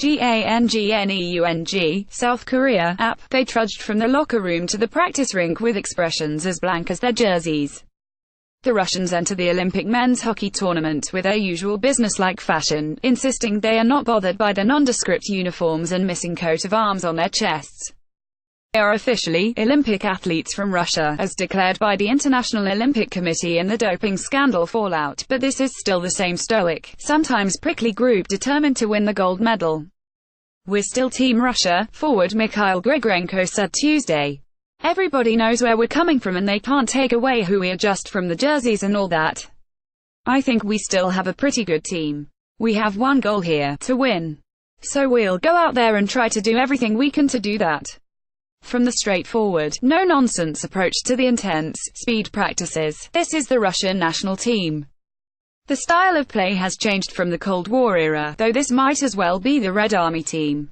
GANGNEUNG, South Korea, app. They trudged from the locker room to the practice rink with expressions as blank as their jerseys. The Russians enter the Olympic men's hockey tournament with their usual businesslike fashion, insisting they are not bothered by the nondescript uniforms and missing coat of arms on their chests. They are officially Olympic athletes from Russia, as declared by the International Olympic Committee in the doping scandal fallout, but this is still the same stoic, sometimes prickly group determined to win the gold medal. "We're still Team Russia," forward Mikhail Grigorenko said Tuesday. "Everybody knows where we're coming from and they can't take away who we are just from the jerseys and all that. I think we still have a pretty good team. We have one goal here, to win. So we'll go out there and try to do everything we can to do that." From the straightforward, no-nonsense approach to the intense, speed practices, this is the Russian national team. The style of play has changed from the Cold War era, though this might as well be the Red Army team.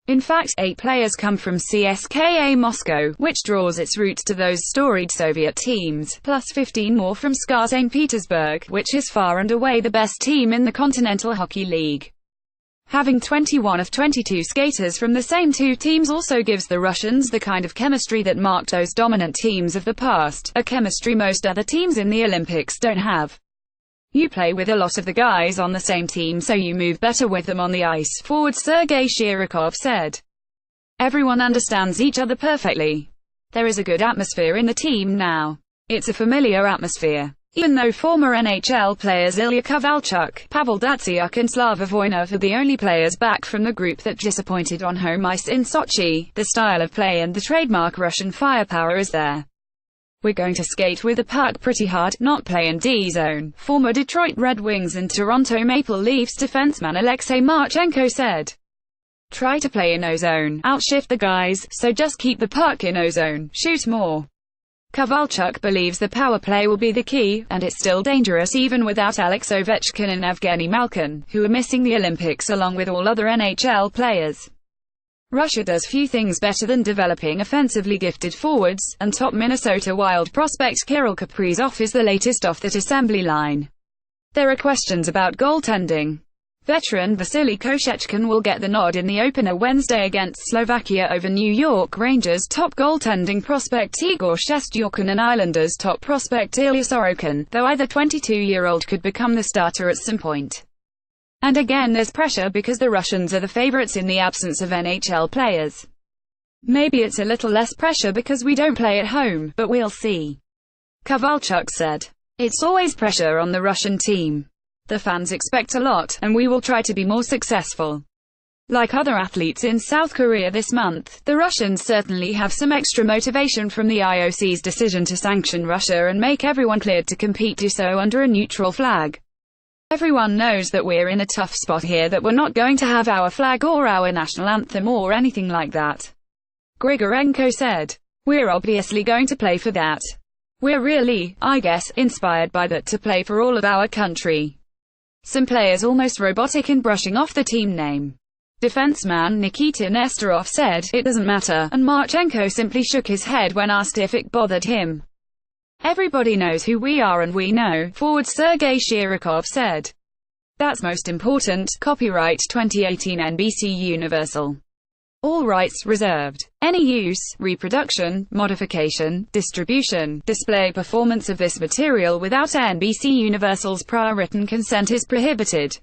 In fact, 8 players come from CSKA Moscow, which draws its roots to those storied Soviet teams, plus 15 more from SKA St. Petersburg, which is far and away the best team in the Continental Hockey League. Having 21 of 22 skaters from the same 2 teams also gives the Russians the kind of chemistry that marked those dominant teams of the past, a chemistry most other teams in the Olympics don't have. "You play with a lot of the guys on the same team so you move better with them on the ice," forward Sergei Shirokov said. "Everyone understands each other perfectly. There is a good atmosphere in the team now. It's a familiar atmosphere." Even though former NHL players Ilya Kovalchuk, Pavel Datsyuk and Slava Voynov are the only players back from the group that disappointed on home ice in Sochi, the style of play and the trademark Russian firepower is there. "We're going to skate with the puck pretty hard, not play in D-zone," former Detroit Red Wings and Toronto Maple Leafs defenseman Alexei Marchenko said. "Try to play in O-zone, outshift the guys, so just keep the puck in O-zone, shoot more." Kovalchuk believes the power play will be the key, and it's still dangerous even without Alex Ovechkin and Evgeny Malkin, who are missing the Olympics along with all other NHL players. Russia does few things better than developing offensively gifted forwards, and top Minnesota Wild prospect Kirill Kaprizov is the latest off that assembly line. There are questions about goaltending. Veteran Vasily Koshechkin will get the nod in the opener Wednesday against Slovakia over New York Rangers top goaltending prospect Igor Shesterkin and Islanders top prospect Ilya Sorokin, though either 22-year-old could become the starter at some point. And again there's pressure because the Russians are the favorites in the absence of NHL players. Maybe it's a little less pressure because we don't play at home, but we'll see. Kovalchuk said. "It's always pressure on the Russian team. The fans expect a lot, and we will try to be more successful." Like other athletes in South Korea this month, the Russians certainly have some extra motivation from the IOC's decision to sanction Russia and make everyone cleared to compete do so under a neutral flag. "Everyone knows that we're in a tough spot here, that we're not going to have our flag or our national anthem or anything like that," Grigorenko said. "We're obviously going to play for that. We're really, I guess, inspired by that to play for all of our country." Some players almost robotic in brushing off the team name. Defenseman Nikita Nesterov said, "It doesn't matter," and Marchenko simply shook his head when asked if it bothered him. "Everybody knows who we are and we know," forward Sergei Shirokov said. "That's most important." Copyright 2018 NBC Universal. All rights reserved. Any use, reproduction, modification, distribution, display, performance of this material without NBC Universal's prior written consent is prohibited.